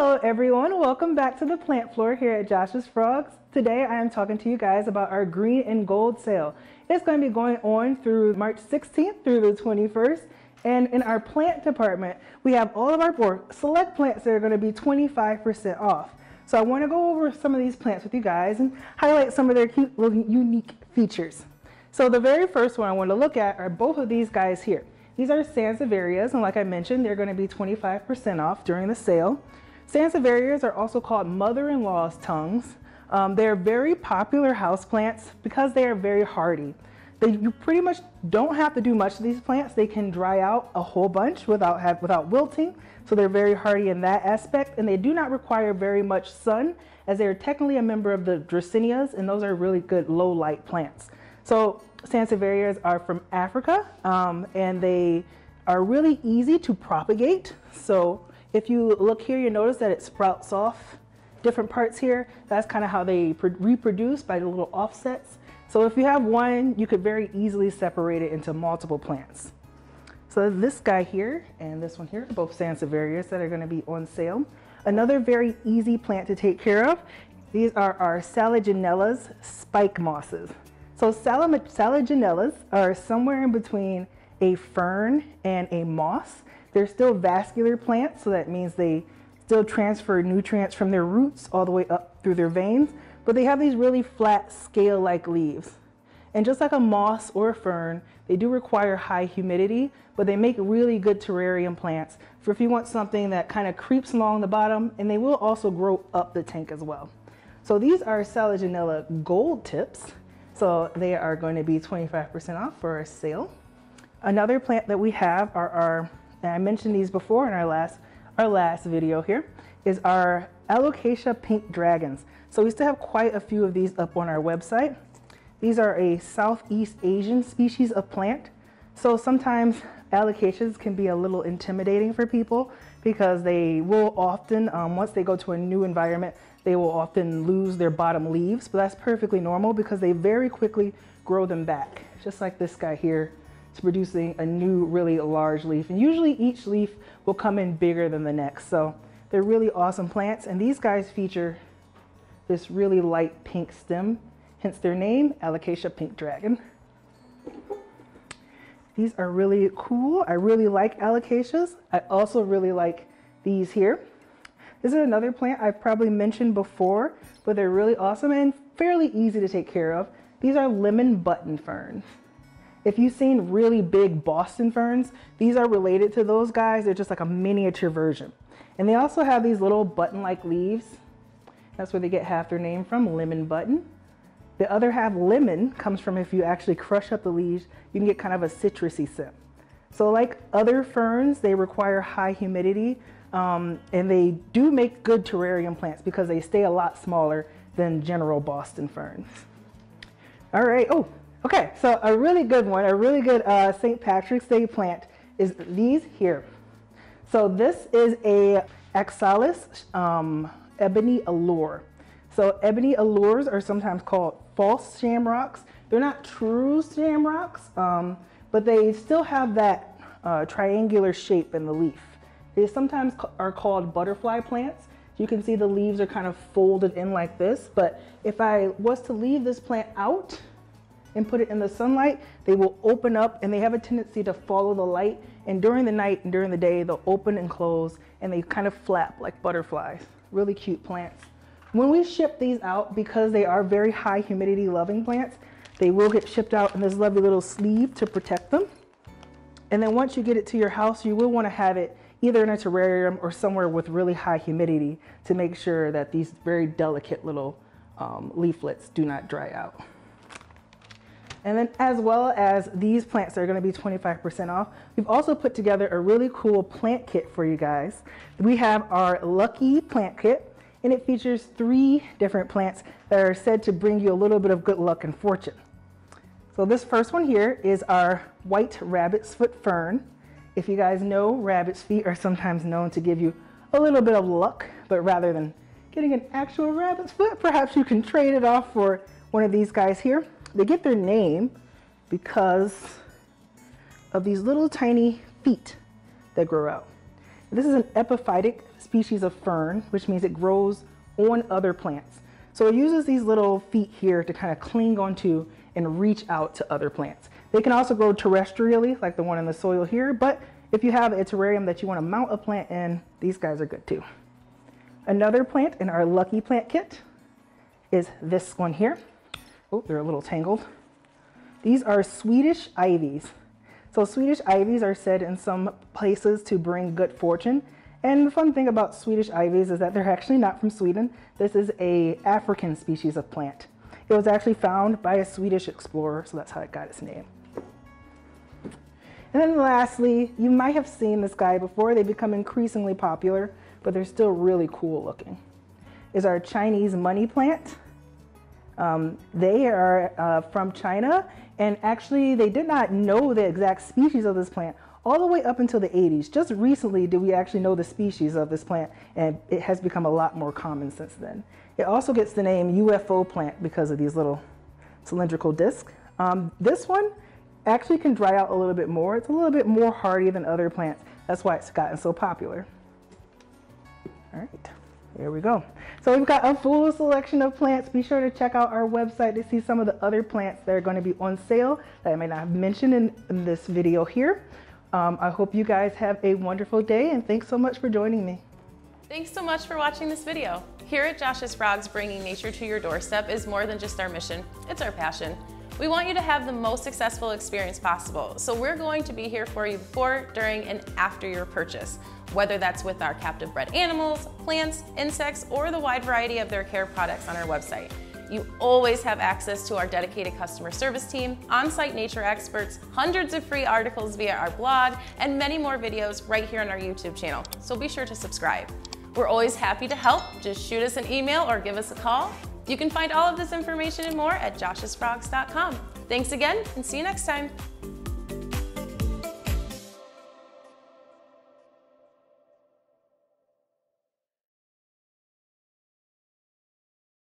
Hello everyone, welcome back to the plant floor here at Josh's Frogs. Today I am talking to you guys about our green and gold sale. It's going to be going on through March 16th through the 21st. And in our plant department, we have all of our select plants that are going to be 25% off. So I want to go over some of these plants with you guys and highlight some of their cute little unique features. So the very first one I want to look at are both of these guys here. These are Sansevierias, and like I mentioned, they're going to be 25% off during the sale. Sansevierias are also called mother-in-law's tongues. They're very popular houseplants because they are very hardy. You pretty much don't have to do much to these plants. They can dry out a whole bunch without wilting, so they're very hardy in that aspect, and they do not require very much sun, as they're technically a member of the Dracaenas, and those are really good low light plants. So Sansevierias are from Africa, and they are really easy to propagate. So if you look here, you notice that it sprouts off different parts here. That's kind of how they reproduce, by the little offsets. So if you have one, you could very easily separate it into multiple plants. So this guy here and this one here are both Sansevierias that are going to be on sale. Another very easy plant to take care of, these are our Janellas spike mosses. So Janellas are somewhere in between a fern and a moss. They're still vascular plants, so that means they still transfer nutrients from their roots all the way up through their veins, but they have these really flat scale-like leaves. And just like a moss or a fern, they do require high humidity, but they make really good terrarium plants for if you want something that kind of creeps along the bottom, and they will also grow up the tank as well. So these are Janella gold tips, so they are going to be 25% off for our sale. Another plant that we have are and I mentioned these before in our last video here, is our Alocasia pink dragons. So we still have quite a few of these up on our website. These are a Southeast Asian species of plant. So sometimes alocasias can be a little intimidating for people because they will often, once they go to a new environment, they will often lose their bottom leaves, but that's perfectly normal because they very quickly grow them back. Just like this guy here. It's producing a new really large leaf, and usually each leaf will come in bigger than the next. So they're really awesome plants, and these guys feature this really light pink stem, hence their name, Alocasia pink dragon. These are really cool. I really like alocasias. I also really like these here. This is another plant I've probably mentioned before, but they're really awesome and fairly easy to take care of. These are lemon button ferns. If you've seen really big Boston ferns, these are related to those guys. They're just like a miniature version. And they also have these little button-like leaves. That's where they get half their name from, lemon button. The other half, lemon, comes from if you actually crush up the leaves, you can get kind of a citrusy scent. So like other ferns, they require high humidity, and they do make good terrarium plants because they stay a lot smaller than general Boston ferns. All right, okay, so a really good one, a really good St. Patrick's Day plant is these here. So this is a Oxalis Ebony Allure. So Ebony Allures are sometimes called false shamrocks. They're not true shamrocks, but they still have that triangular shape in the leaf. They sometimes are called butterfly plants. You can see the leaves are kind of folded in like this, but if I was to leave this plant out and put it in the sunlight, they will open up, and they have a tendency to follow the light, and during the night and during the day they'll open and close, and they kind of flap like butterflies. Really cute plants. When we ship these out, because they are very high humidity loving plants, they will get shipped out in this lovely little sleeve to protect them. And then once you get it to your house, you will want to have it either in a terrarium or somewhere with really high humidity to make sure that these very delicate little leaflets do not dry out. And then as well as these plants that are going to be 25% off, we've also put together a really cool plant kit for you guys. We have our Lucky Plant Kit, and it features 3 different plants that are said to bring you a little bit of good luck and fortune. So this first one here is our white rabbit's foot fern. If you guys know, rabbit's feet are sometimes known to give you a little bit of luck, but rather than getting an actual rabbit's foot, perhaps you can trade it off for one of these guys here. They get their name because of these little tiny feet that grow out. This is an epiphytic species of fern, which means it grows on other plants. So it uses these little feet here to kind of cling onto and reach out to other plants. They can also grow terrestrially, like the one in the soil here, but if you have a terrarium that you want to mount a plant in, these guys are good too. Another plant in our lucky plant kit is this one here. Oh, they're a little tangled. These are Swedish Ivies. So Swedish Ivies are said in some places to bring good fortune. And the fun thing about Swedish Ivies is that they're actually not from Sweden. This is an African species of plant. It was actually found by a Swedish explorer, so that's how it got its name. And then lastly, you might have seen this guy before. They become increasingly popular, but they're still really cool looking. Is our Chinese money plant. They are from China, and actually they did not know the exact species of this plant all the way up until the 80s. Just recently did we actually know the species of this plant, and it has become a lot more common since then. It also gets the name UFO plant because of these little cylindrical discs. This one actually can dry out a little bit more. It's a little bit more hardy than other plants. That's why it's gotten so popular. All right, there we go. So we've got a full selection of plants. Be sure to check out our website to see some of the other plants that are going to be on sale that I may not have mentioned in this video here. I hope you guys have a wonderful day, and thanks so much for joining me. Thanks so much for watching this video. Here at Josh's Frogs, bringing nature to your doorstep is more than just our mission, it's our passion. We want you to have the most successful experience possible, so we're going to be here for you before, during, and after your purchase, whether that's with our captive-bred animals, plants, insects, or the wide variety of their care products on our website. You always have access to our dedicated customer service team, on-site nature experts, hundreds of free articles via our blog, and many more videos right here on our YouTube channel, so be sure to subscribe. We're always happy to help. Just shoot us an email or give us a call. You can find all of this information and more at joshsfrogs.com. Thanks again, and see you next time.